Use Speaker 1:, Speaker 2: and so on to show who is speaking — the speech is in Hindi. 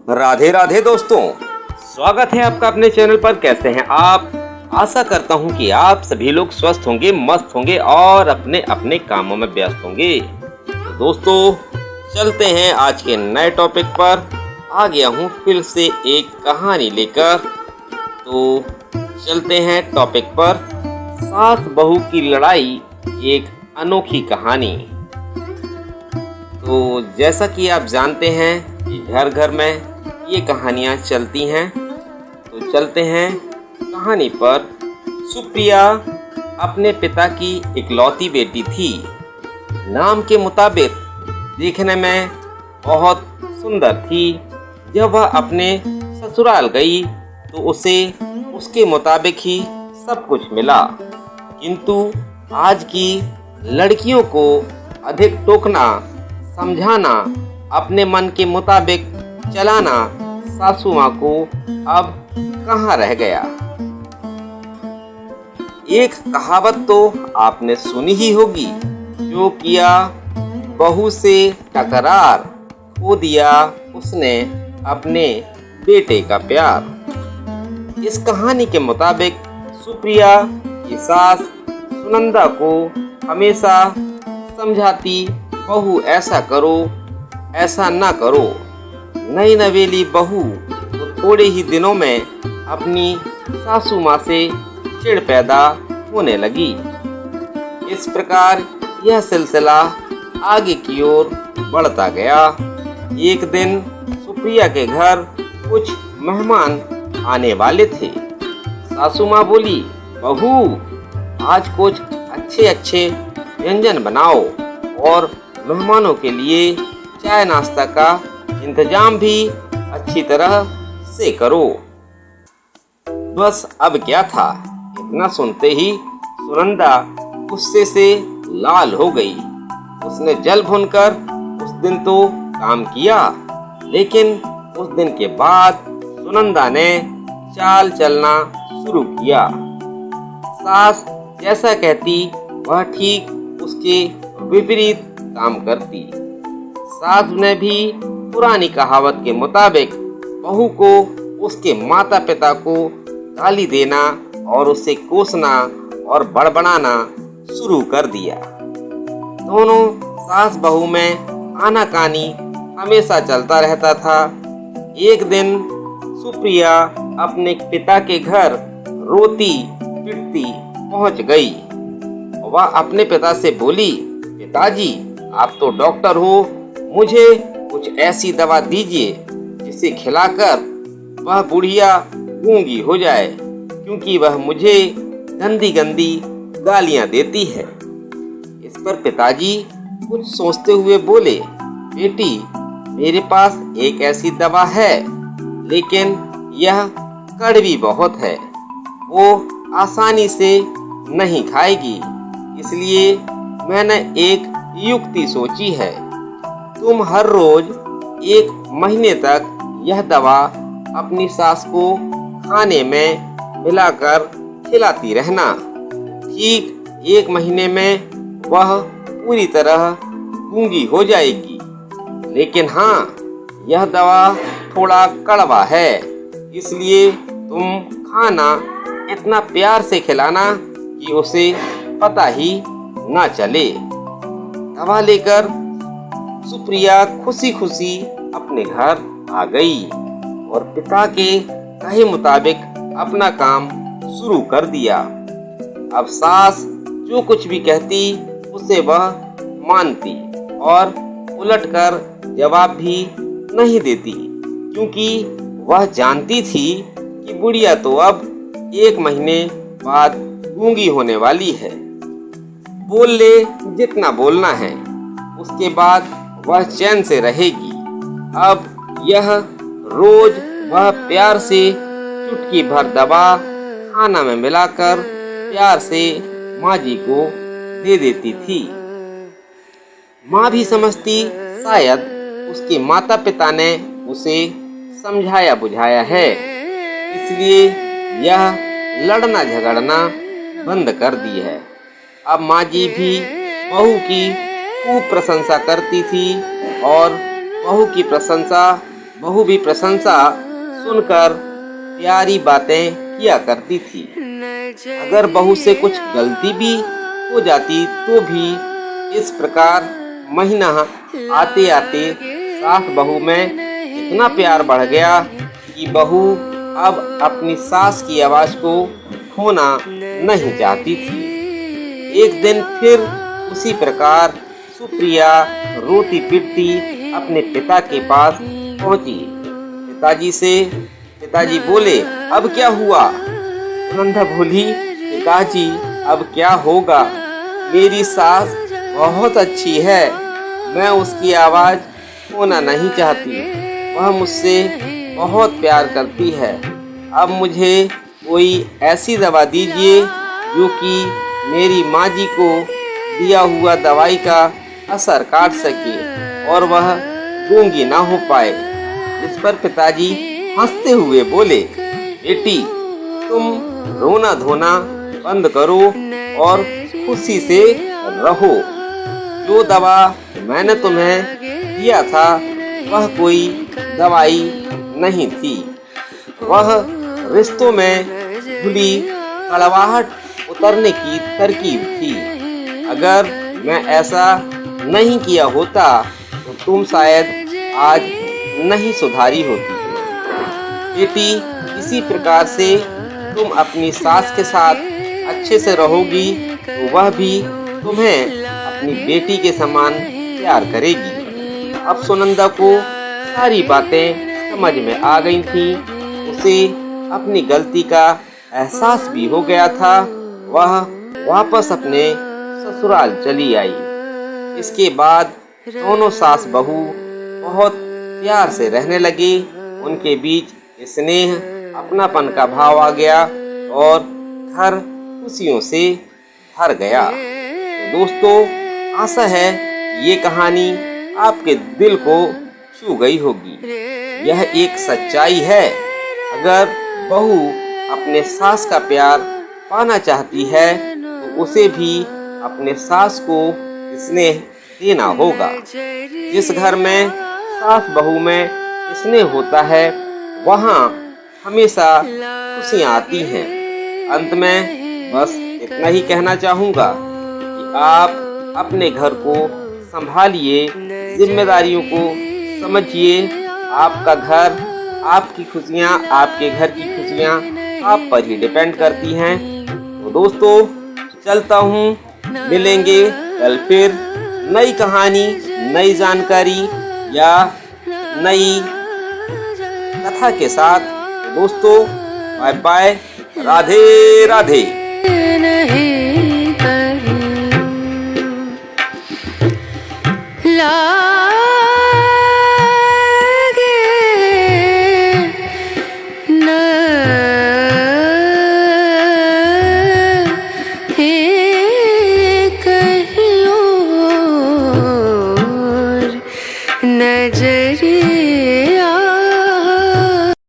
Speaker 1: राधे राधे दोस्तों, स्वागत है आपका अपने चैनल पर। कैसे हैं आप? आशा करता हूं कि आप सभी लोग स्वस्थ होंगे, मस्त होंगे और अपने अपने कामों में व्यस्त होंगे। तो दोस्तों, चलते हैं आज के नए टॉपिक पर। आ गया हूं फिर से एक कहानी लेकर। तो चलते हैं टॉपिक पर। सास बहू की लड़ाई, एक अनोखी कहानी। तो जैसा कि आप जानते हैं कि घर घर में ये कहानियाँ चलती हैं। तो चलते हैं कहानी पर। सुप्रिया अपने पिता की इकलौती बेटी थी। नाम के मुताबिक देखने में बहुत सुंदर थी। जब वह अपने ससुराल गई तो उसे उसके मुताबिक ही सब कुछ मिला। किंतु आज की लड़कियों को अधिक टोकना, समझाना, अपने मन के मुताबिक चलाना सासू माँ को अब कहाँ रह गया। एक कहावत तो आपने सुनी ही होगी, जो किया बहू से टकरार, खो दिया उसने अपने बेटे का प्यार। इस कहानी के मुताबिक सुप्रिया की सास सुनंदा को हमेशा समझाती, बहू ऐसा करो, ऐसा ना करो। नई नवेली बहू तो थोड़े ही दिनों में अपनी सासू माँ से चिढ़ पैदा होने लगी। इस प्रकार यह सिलसिला आगे की ओर बढ़ता गया। एक दिन सुप्रिया के घर कुछ मेहमान आने वाले थे। सासू माँ बोली, बहू आज कुछ अच्छे अच्छे व्यंजन बनाओ और मेहमानों के लिए चाय नाश्ता का इंतजाम भी अच्छी तरह से करो। बस अब क्या था, इतना सुनते ही सुनंदा गुस्से से लाल हो गई। उसने जल भूनकर उस दिन तो काम किया, लेकिन उस दिन के बाद सुनंदा ने चाल चलना शुरू किया। सास जैसा कहती वह ठीक उसके विपरीत काम करती। सास ने भी पुरानी कहावत के मुताबिक बहू को उसके माता पिता को गाली देना और उसे कोसना और बड़बड़ाना शुरू कर दिया। दोनों सास बहू में आनाकानी हमेशा चलता रहता था। एक दिन सुप्रिया अपने पिता के घर रोती पिटती पहुंच गई। वह अपने पिता से बोली, पिताजी आप तो डॉक्टर हो, मुझे कुछ ऐसी दवा दीजिए जिसे खिलाकर वह बुढ़िया गूंगी हो जाए, क्योंकि वह मुझे गंदी गंदी गालियां देती है। इस पर पिताजी कुछ सोचते हुए बोले, बेटी मेरे पास एक ऐसी दवा है, लेकिन यह कड़वी बहुत है, वो आसानी से नहीं खाएगी। इसलिए मैंने एक युक्ति सोची है। तुम हर रोज 1 महीने तक यह दवा अपनी सास को खाने में मिलाकर खिलाती रहना। ठीक 1 महीने में वह पूरी तरह गूंगी हो जाएगी। लेकिन हाँ, यह दवा थोड़ा कड़वा है, इसलिए तुम खाना इतना प्यार से खिलाना कि उसे पता ही ना चले। दवा लेकर सुप्रिया खुशी खुशी अपने घर आ गई और पिता के कहे मुताबिक अपना काम शुरू कर दिया। अब सास जो कुछ भी कहती उसे वह मानती और उलटकर जवाब भी नहीं देती, क्योंकि वह जानती थी कि बुढ़िया तो अब 1 महीने बाद गूंगी होने वाली है। बोल ले जितना बोलना है, उसके बाद वह चैन से रहेगी। अब यह रोज वह प्यार से चुटकी भर दवा खाना में मिलाकर प्यार से माँ जी को दे देती थी। माँ भी समझती शायद उसके माता पिता ने उसे समझाया बुझाया है, इसलिए यह लड़ना झगड़ना बंद कर दी है। अब माँ जी भी बहू की खूब प्रशंसा करती थी और बहू की प्रशंसा बहू भी प्रशंसा सुनकर प्यारी बातें किया करती थी। अगर बहू से कुछ गलती भी हो जाती तो भी इस प्रकार महीना आते आते सास बहू में इतना प्यार बढ़ गया कि बहू अब अपनी सास की आवाज को खोना नहीं चाहती थी। एक दिन फिर उसी प्रकार सुप्रिया रोती पिटती अपने पिता के पास पहुंची। पिताजी बोले, अब क्या हुआ? सुनंदा बोली, पिताजी अब क्या होगा, मेरी सास बहुत अच्छी है, मैं उसकी आवाज खोना नहीं चाहती, वह मुझसे बहुत प्यार करती है। अब मुझे कोई ऐसी दवा दीजिए जो कि मेरी माँ जी को दिया हुआ दवाई का असर काट सके और वह गूंगी ना हो पाए। इस पर पिताजी हंसते हुए बोले, बेटी तुम रोना धोना बंद करो और खुशी से रहो। जो दवा मैंने तुम्हें दिया था वह कोई दवाई नहीं थी, वह रिश्तों में घुली कड़वाहट उतरने की तरकीब थी। अगर मैं ऐसा नहीं किया होता तो तुम शायद आज नहीं सुधारी होती। बेटी, इसी प्रकार से तुम अपनी सास के साथ अच्छे से रहोगी तो वह भी तुम्हें अपनी बेटी के समान प्यार करेगी। अब सुनंदा को सारी बातें समझ में आ गई थी। उसे अपनी गलती का एहसास भी हो गया था। वह वापस अपने ससुराल चली आई। इसके बाद दोनों सास बहू बहुत प्यार से रहने लगे। उनके बीच स्नेह अपनापन का भाव आ गया और घर खुशियों से भर गया। तो दोस्तों, आशा है ये कहानी आपके दिल को छू गई होगी। यह एक सच्चाई है। अगर बहू अपने सास का प्यार पाना चाहती है तो उसे भी अपने सास को स्नेह देना होगा। जिस घर में सास बहू में स्नेह होता है वहाँ हमेशा खुशियाँ आती हैं। अंत में बस इतना ही कहना चाहूँगा कि आप अपने घर को संभालिए, जिम्मेदारियों को समझिए। आपका घर, आपकी खुशियाँ, आपके घर की खुशियाँ आप पर ही डिपेंड करती हैं। तो दोस्तों, चलता हूँ, मिलेंगे कल फिर नई कहानी, नई जानकारी या नई कथा के साथ। तो दोस्तों, बाय बाय, राधे राधे।
Speaker 2: ला